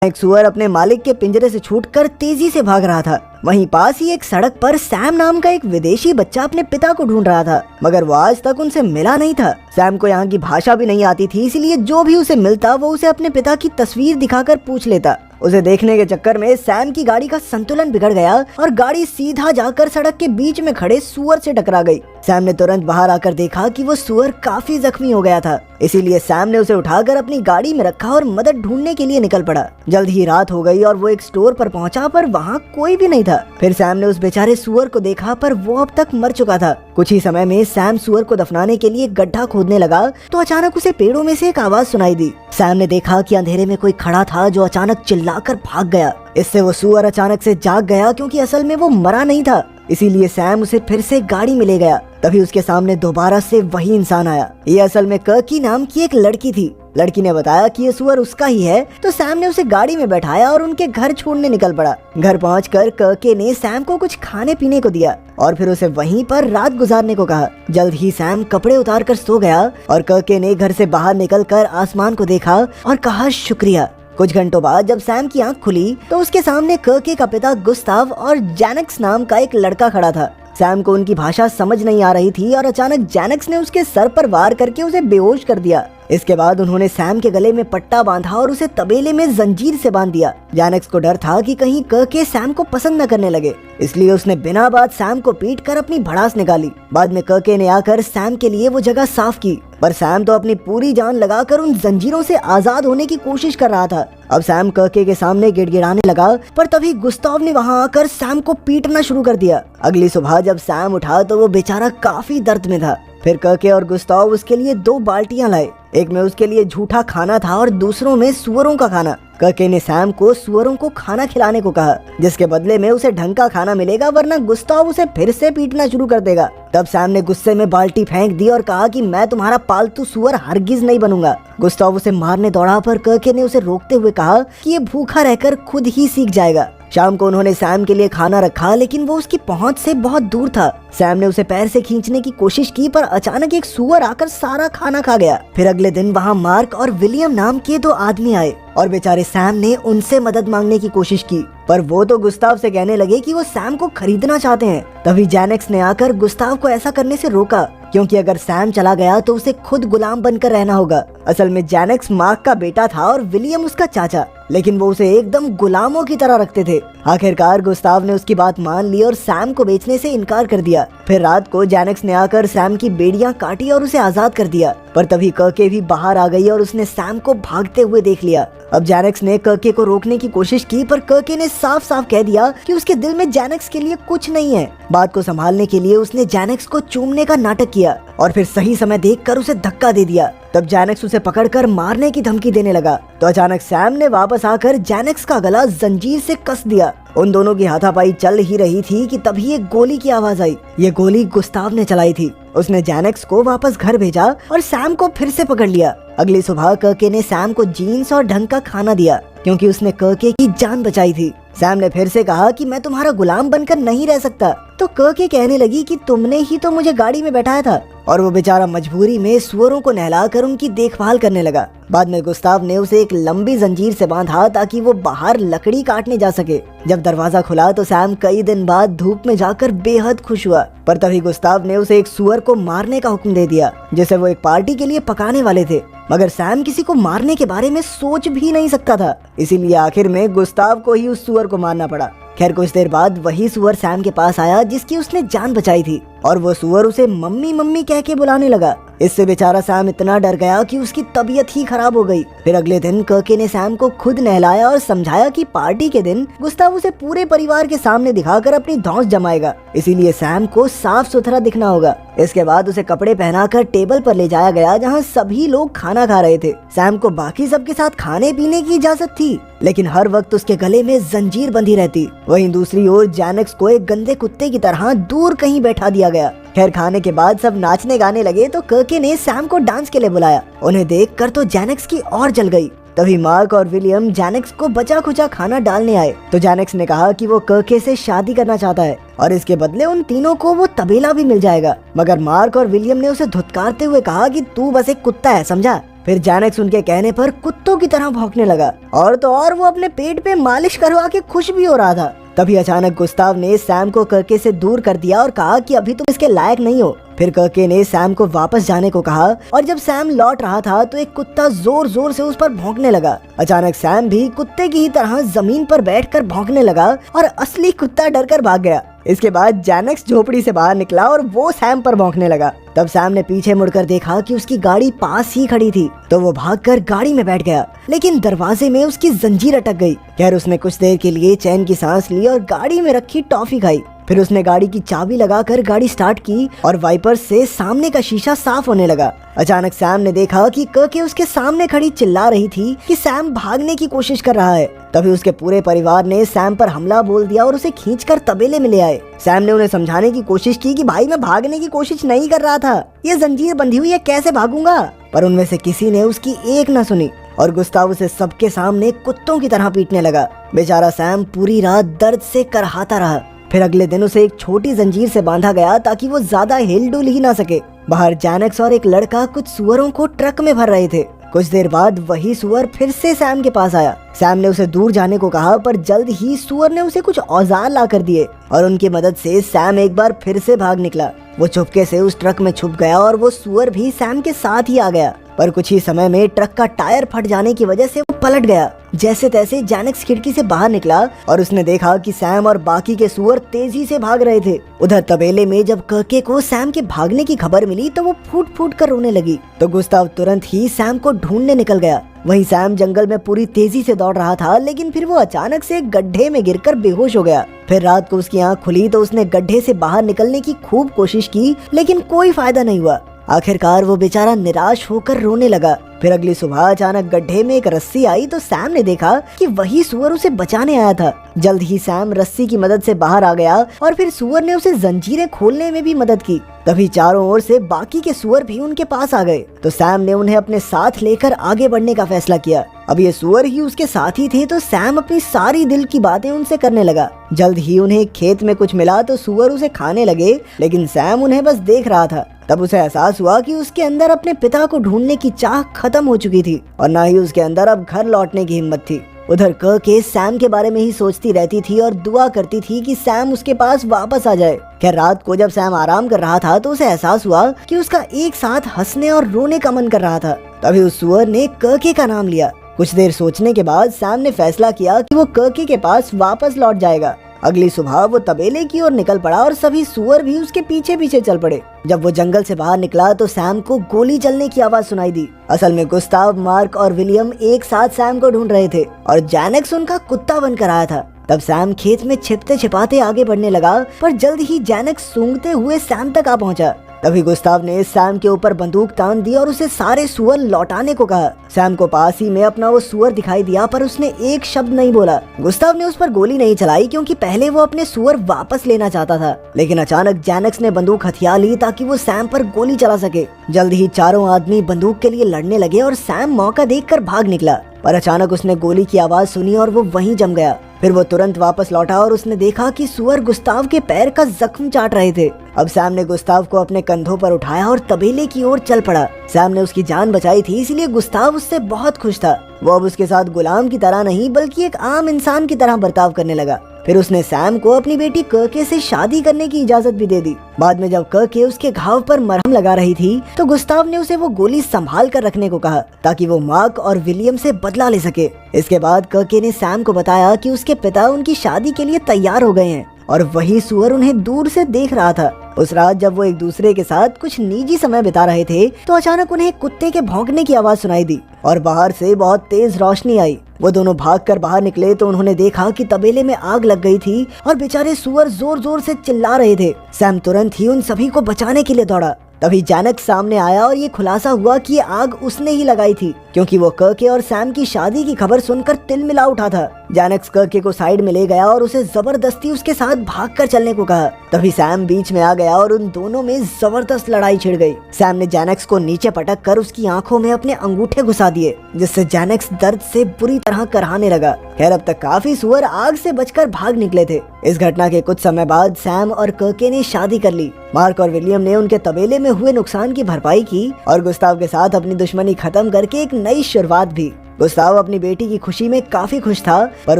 एक सुअर अपने मालिक के पिंजरे से छूटकर तेजी से भाग रहा था। वहीं पास ही एक सड़क पर सैम नाम का एक विदेशी बच्चा अपने पिता को ढूंढ रहा था, मगर वो आज तक उनसे मिला नहीं था। सैम को यहाँ की भाषा भी नहीं आती थी, इसलिए जो भी उसे मिलता वो उसे अपने पिता की तस्वीर दिखाकर पूछ लेता। उसे देखने के चक्कर में सैम की गाड़ी का संतुलन बिगड़ गया और गाड़ी सीधा जाकर सड़क के बीच में खड़े सुअर से टकरा गई। सैम ने तुरंत बाहर आकर देखा कि वो सुअर काफी जख्मी हो गया था, इसीलिए सैम ने उसे उठाकर अपनी गाड़ी में रखा और मदद ढूंढने के लिए निकल पड़ा। जल्द ही रात हो गई और वो एक स्टोर पर पहुंचा, पर वहाँ कोई भी नहीं था। फिर सैम ने उस बेचारे सुअर को देखा, पर वो अब तक मर चुका था। कुछ ही समय में सैम सुअर को दफनाने के लिए गड्ढा खोदने लगा तो अचानक उसे पेड़ों में से एक आवाज सुनाई दी। सैम ने देखा कि अंधेरे में कोई खड़ा था जो अचानक चिल्लाकर भाग गया। इससे वो सुअर अचानक से जाग गया, क्योंकि असल में वो मरा नहीं था, इसीलिए सैम उसे फिर से गाड़ी में ले गया। तभी उसके सामने दोबारा से वही इंसान आया। ये असल में कर्की नाम की एक लड़की थी। लड़की ने बताया कि ये सुअर उसका ही है, तो सैम ने उसे गाड़ी में बैठाया और उनके घर छोड़ने निकल पड़ा। घर पहुंचकर कर्के ने सैम को कुछ खाने पीने को दिया और फिर उसे वहीं पर रात गुजारने को कहा। जल्द ही सैम कपड़े उतार कर सो गया और कर्के ने घर से बाहर निकलकर आसमान को देखा और कहा शुक्रिया। कुछ घंटों बाद जब सैम की आंख खुली तो उसके सामने कर्के का पिता गुस्ताव और जैनक्स नाम का एक लड़का खड़ा था। सैम को उनकी भाषा समझ नहीं आ रही थी और अचानक जैनक्स ने उसके सर पर वार करके उसे बेहोश कर दिया। इसके बाद उन्होंने सैम के गले में पट्टा बांधा और उसे तबेले में जंजीर से बांध दिया। जैनक्स को डर था कि कहीं कर्के सैम को पसंद न करने लगे, इसलिए उसने बिना बात सैम को पीट कर अपनी भड़ास निकाली। बाद में कर्के ने आकर सैम के लिए वो जगह साफ की, पर सैम तो अपनी पूरी जान लगाकर उन जंजीरों से आजाद होने की कोशिश कर रहा था। अब सैम कर्के के सामने गिड़गिड़ाने लगा, पर तभी गुस्ताव ने वहाँ आकर सैम को पीटना शुरू कर दिया। अगली सुबह जब सैम उठा तो वो बेचारा काफी दर्द में था। फिर कर्के और गुस्ताव उसके लिए 2 बाल्टियां लाए। एक में उसके लिए झूठा खाना था और दूसरों में सुअरों का खाना। कर्के ने सैम को सुअरों को खाना खिलाने को कहा, जिसके बदले में उसे ढंग का खाना मिलेगा, वरना गुस्ताव उसे फिर से पीटना शुरू कर देगा। तब सैम ने गुस्से में बाल्टी फेंक दी और कहा कि मैं तुम्हारा पालतू सुअर हरगिज नहीं बनूंगा। गुस्ताव उसे मारने दौड़ा, पर कर्के ने उसे रोकते हुए कहा कि ये भूखा रहकर खुद ही सीख जाएगा। शाम को उन्होंने सैम के लिए खाना रखा, लेकिन वो उसकी पहुंच से बहुत दूर था। सैम ने उसे पैर से खींचने की कोशिश की, पर अचानक एक सुअर आकर सारा खाना खा गया। फिर अगले दिन वहाँ मार्क और विलियम नाम के 2 आदमी आए और बेचारे सैम ने उनसे मदद मांगने की कोशिश की, पर वो तो गुस्ताव से कहने लगे कि वो सैम को खरीदना चाहते हैं। तभी जैनक्स ने आकर गुस्ताव को ऐसा करने से रोका, क्योंकि अगर सैम चला गया तो उसे खुद गुलाम बनकर रहना होगा। असल में जैनक्स मार्क का बेटा था और विलियम उसका चाचा, लेकिन वो उसे एकदम गुलामों की तरह रखते थे। आखिरकार गुस्ताव ने उसकी बात मान ली और सैम को बेचने से इनकार कर दिया। फिर रात को जैनक्स ने आकर सैम की बेड़ियां काटी और उसे आजाद कर दिया, पर तभी कर्के भी बाहर आ गई और उसने सैम को भागते हुए देख लिया। अब जैनक्स ने कर्के को रोकने की कोशिश की, पर कर्के ने साफ साफ कह दिया कि उसके दिल में जैनक्स के लिए कुछ नहीं है। बात को संभालने के लिए उसने जैनक्स को चूमने का नाटक किया और फिर सही समय देखकर उसे धक्का दे दिया। तब जैनक्स उसे पकड़कर मारने की धमकी देने लगा, तो अचानक सैम ने वापस आकर जैनक्स का गला जंजीर से कस दिया। उन दोनों की हाथापाई चल ही रही थी कि तभी एक गोली की आवाज आई। ये गोली गुस्ताव ने चलाई थी। उसने जैनक्स को वापस घर भेजा और सैम को फिर से पकड़ लिया। अगली सुबह कर्के ने सैम को जीन्स और ढंग का खाना दिया, क्योंकि उसने कर्के की जान बचाई थी। सैम ने फिर से कहा कि मैं तुम्हारा गुलाम बनकर नहीं रह सकता, तो कर्के कहने लगी कि तुमने ही तो मुझे गाड़ी में बैठाया था, और वो बेचारा मजबूरी में सुअरों को नहलाकर उनकी देखभाल करने लगा। बाद में गुस्ताव ने उसे एक लंबी जंजीर से बांधा ताकि वो बाहर लकड़ी काटने जा सके। जब दरवाजा खुला तो सैम कई दिन बाद धूप में जाकर बेहद खुश हुआ, पर तभी गुस्ताव ने उसे एक सुअर को मारने का हुक्म दे दिया, जिसे वो एक पार्टी के लिए पकाने वाले थे। मगर सैम किसी को मारने के बारे में सोच भी नहीं सकता था, इसीलिए आखिर में गुस्ताव को ही उस सुअर को मारना पड़ा। खैर कुछ देर बाद वही सुअर सैम के पास आया जिसकी उसने जान बचाई थी, और वो सुअर उसे मम्मी मम्मी कह के बुलाने लगा। इससे बेचारा सैम इतना डर गया कि उसकी तबीयत ही खराब हो गई। फिर अगले दिन कर्के ने सैम को खुद नहलाया और समझाया कि पार्टी के दिन गुस्ताव उसे पूरे परिवार के सामने दिखाकर अपनी धौंस जमाएगा, इसीलिए सैम को साफ सुथरा दिखना होगा। इसके बाद उसे कपड़े पहनाकर टेबल पर ले जाया गया, जहाँ सभी लोग खाना खा रहे थे। सैम को बाकी सबके साथ खाने पीने की इजाजत थी, लेकिन हर वक्त उसके गले में जंजीर बंधी रहती। वहीं दूसरी ओर जैनक्स को एक गंदे कुत्ते की तरह दूर कहीं बैठा दिया गया। खैर खाने के बाद सब नाचने गाने लगे, तो कर्के ने सैम को डांस के लिए बुलाया। उन्हें देखकर तो जैनक्स की और जल गई। तभी मार्क और विलियम जैनक्स को बचा खुचा खाना डालने आए, तो जैनक्स ने कहा कि वो कर्के से शादी करना चाहता है और इसके बदले उन तीनों को वो तबेला भी मिल जाएगा। मगर मार्क और विलियम ने उसे धुतकारते हुए कहा कि तू बस एक कुत्ता है, समझा। फिर जैनेक्स उनके कहने पर कुत्तों की तरह भौंकने लगा और तो और वो अपने पेट पे मालिश करवा के खुश भी हो रहा था। तभी अचानक गुस्ताव ने सैम को कर्के से दूर कर दिया और कहा कि अभी तुम इसके लायक नहीं हो। फिर कर्के ने सैम को वापस जाने को कहा और जब सैम लौट रहा था तो एक कुत्ता जोर जोर से उस पर भौंकने लगा। अचानक सैम भी कुत्ते की ही तरह जमीन पर बैठकर भौंकने लगा और असली कुत्ता डरकर भाग गया। इसके बाद जैनेक्स झोपड़ी से बाहर निकला और वो सैम पर भौंकने लगा। तब सैम ने पीछे मुड़कर देखा कि उसकी गाड़ी पास ही खड़ी थी, तो वो भागकर गाड़ी में बैठ गया, लेकिन दरवाजे में उसकी जंजीर अटक गई। खैर उसने कुछ देर के लिए चैन की सांस ली और गाड़ी में रखी टॉफी खाई। फिर उसने गाड़ी की चाबी लगाकर गाड़ी स्टार्ट की और वाइपर से सामने का शीशा साफ होने लगा। अचानक सैम ने देखा कि कर्के उसके सामने खड़ी चिल्ला रही थी कि सैम भागने की कोशिश कर रहा है। तभी उसके पूरे परिवार ने सैम पर हमला बोल दिया और उसे खींचकर तबेले में ले आए। सैम ने उन्हें समझाने की कोशिश की कि भाई मैं भागने की कोशिश नहीं कर रहा था, ये जंजीर बंधी हुई है, कैसे भागूंगा। पर उनमें से किसी ने उसकी एक न सुनी और गुस्ताव उसे सबके सामने कुत्तों की तरह पीटने लगा। बेचारा सैम पूरी रात दर्द से करहाता रहा। फिर अगले दिन उसे एक छोटी जंजीर से बांधा गया ताकि वो ज्यादा हिल डुल ही ना सके। बाहर जैनेक्स और एक लड़का कुछ सुअरों को ट्रक में भर रहे थे। कुछ देर बाद वही सुअर फिर से सैम के पास आया। सैम ने उसे दूर जाने को कहा पर जल्द ही सुअर ने उसे कुछ औजार ला कर दिए और उनकी मदद से सैम एक बार फिर से भाग निकला। वो चुपके से उस ट्रक में छुप गया और वो सुअर भी सैम के साथ ही आ गया। पर कुछ ही समय में ट्रक का टायर फट जाने की वजह से वो पलट गया। जैसे तैसे जैनेक्स खिड़की से बाहर निकला और उसने देखा कि सैम और बाकी के सुअर तेजी से भाग रहे थे। उधर तबेले में जब कर्के को सैम के भागने की खबर मिली तो वो फूट फूट कर रोने लगी। तो गुस्ताव तुरंत ही सैम को ढूंढने निकल गया। वहीं सैम जंगल में पूरी तेजी से दौड़ रहा था, लेकिन फिर वो अचानक से एक गड्ढे में गिरकर बेहोश हो गया। फिर रात को उसकी आंख खुली तो उसने गड्ढे से बाहर निकलने की खूब कोशिश की, लेकिन कोई फायदा नहीं हुआ। आखिरकार वो बेचारा निराश होकर रोने लगा। फिर अगली सुबह अचानक गड्ढे में एक रस्सी आई तो सैम ने देखा कि वही सुअर उसे बचाने आया था। जल्द ही सैम रस्सी की मदद से बाहर आ गया और फिर सुअर ने उसे जंजीरें खोलने में भी मदद की। तभी चारों ओर से बाकी के सुअर भी उनके पास आ गए तो सैम ने उन्हें अपने साथ लेकर आगे बढ़ने का फैसला किया। अब ये सुअर ही उसके साथी थे तो सैम अपनी सारी दिल की बातें उनसे करने लगा। जल्द ही उन्हें खेत में कुछ मिला तो सुअर उसे खाने लगे, लेकिन सैम उन्हें बस देख रहा था। तब उसे एहसास हुआ कि उसके अंदर अपने पिता को ढूंढने की चाह खत्म हो चुकी थी और न ही उसके अंदर अब घर लौटने की हिम्मत थी। उधर कर्के सैम के बारे में ही सोचती रहती थी और दुआ करती थी कि सैम उसके पास वापस आ जाए। खैर रात को जब सैम आराम कर रहा था तो उसे एहसास हुआ कि उसका एक साथ हंसने और रोने का मन कर रहा था। तभी उस सुअर ने कर्के का नाम लिया। कुछ देर सोचने के बाद सैम ने फैसला किया कि वो कर्के के पास वापस लौट जाएगा। अगली सुबह वो तबेले की ओर निकल पड़ा और सभी सुअर भी उसके पीछे पीछे चल पड़े। जब वो जंगल से बाहर निकला तो सैम को गोली चलने की आवाज सुनाई दी। असल में गुस्ताव, मार्क और विलियम एक साथ सैम को ढूंढ रहे थे और जैनेक्स उनका कुत्ता बनकर आया था। तब सैम खेत में छिपते छिपाते आगे बढ़ने लगा, पर जल्द ही जैनेक्स सूंघते हुए सैम तक आ पहुंचा। तभी गुस्ताव ने सैम के ऊपर बंदूक तान दी और उसे सारे सुअर लौटाने को कहा। सैम को पास ही में अपना वो सुअर दिखाई दिया, पर उसने एक शब्द नहीं बोला। गुस्ताव ने उस पर गोली नहीं चलाई क्योंकि पहले वो अपने सुअर वापस लेना चाहता था, लेकिन अचानक जैनेक्स ने बंदूक हथिया ली ताकि वो सैम पर गोली चला सके। जल्द ही चारों आदमी बंदूक के लिए लड़ने लगे और सैम मौका देखकर भाग निकला, पर अचानक उसने गोली की आवाज सुनी और वो वहीं जम गया। फिर वो तुरंत वापस लौटा और उसने देखा कि सुअर गुस्ताव के पैर का जख्म चाट रहे थे। अब सैम ने गुस्ताव को अपने कंधों पर उठाया और तबेले की ओर चल पड़ा। सैम ने उसकी जान बचाई थी, इसलिए गुस्ताव उससे बहुत खुश था। वो अब उसके साथ गुलाम की तरह नहीं बल्कि एक आम इंसान की तरह बर्ताव करने लगा। फिर उसने सैम को अपनी बेटी कर्के से शादी करने की इजाजत भी दे दी। बाद में जब कर्के उसके घाव पर मरहम लगा रही थी तो गुस्ताव ने उसे वो गोली संभाल कर रखने को कहा ताकि वो मार्क और विलियम से बदला ले सके। इसके बाद कर्के ने सैम को बताया कि उसके पिता उनकी शादी के लिए तैयार हो गए हैं और वही सुअर उन्हें दूर से देख रहा था। उस रात जब वो एक दूसरे के साथ कुछ निजी समय बिता रहे थे तो अचानक उन्हें कुत्ते के भौंकने की आवाज सुनाई दी और बाहर से बहुत तेज रोशनी आई। वो दोनों भागकर बाहर निकले तो उन्होंने देखा कि तबेले में आग लग गई थी और बेचारे सुअर जोर जोर से चिल्ला रहे थे। सैम तुरंत ही उन सभी को बचाने के लिए दौड़ा। तभी जैनेक्स सामने आया और ये खुलासा हुआ कि ये आग उसने ही लगाई थी क्योंकि वो कर्के और सैम की शादी की खबर सुनकर तिलमिला उठा था। जैनेक्स कर्के को साइड में ले गया और उसे जबरदस्ती उसके साथ भागकर चलने को कहा। तभी सैम बीच में आ गया और उन दोनों में जबरदस्त लड़ाई छिड़ गई। सैम ने जैनेक्स को नीचे पटक कर उसकी आंखों में अपने अंगूठे घुसा दिए, जिससे जैनेक्स दर्द से बुरी तरह कराहने लगा। खैर अब तक काफी सुअर आग से बचकर भाग निकले थे। इस घटना के कुछ समय बाद सैम और कर्के ने शादी कर ली। मार्क और विलियम ने उनके तबेले में हुए नुकसान की भरपाई की और गुस्ताव के साथ अपनी दुश्मनी खत्म करके एक नई शुरुआत भी। गुस्ताव अपनी बेटी की खुशी में काफी खुश था, पर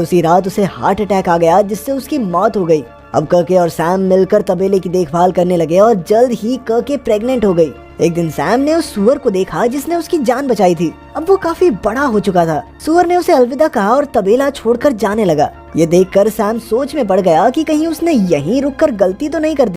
उसी रात उसे हार्ट अटैक आ गया, जिससे उसकी मौत हो गई। अब कर्के और सैम मिलकर तबेले की देखभाल करने लगे और जल्द ही कर्के प्रेग्नेंट हो गई। एक दिन सैम ने उस सुअर को देखा जिसने उसकी जान बचाई थी। अब वो काफी बड़ा हो चुका था। सुअर ने उसे अलविदा कहा और तबेला छोड़कर जाने लगा। ये देखकर सैम सोच में पड़ गया कि कहीं उसने यहीं रुककर गलती तो नहीं कर दी।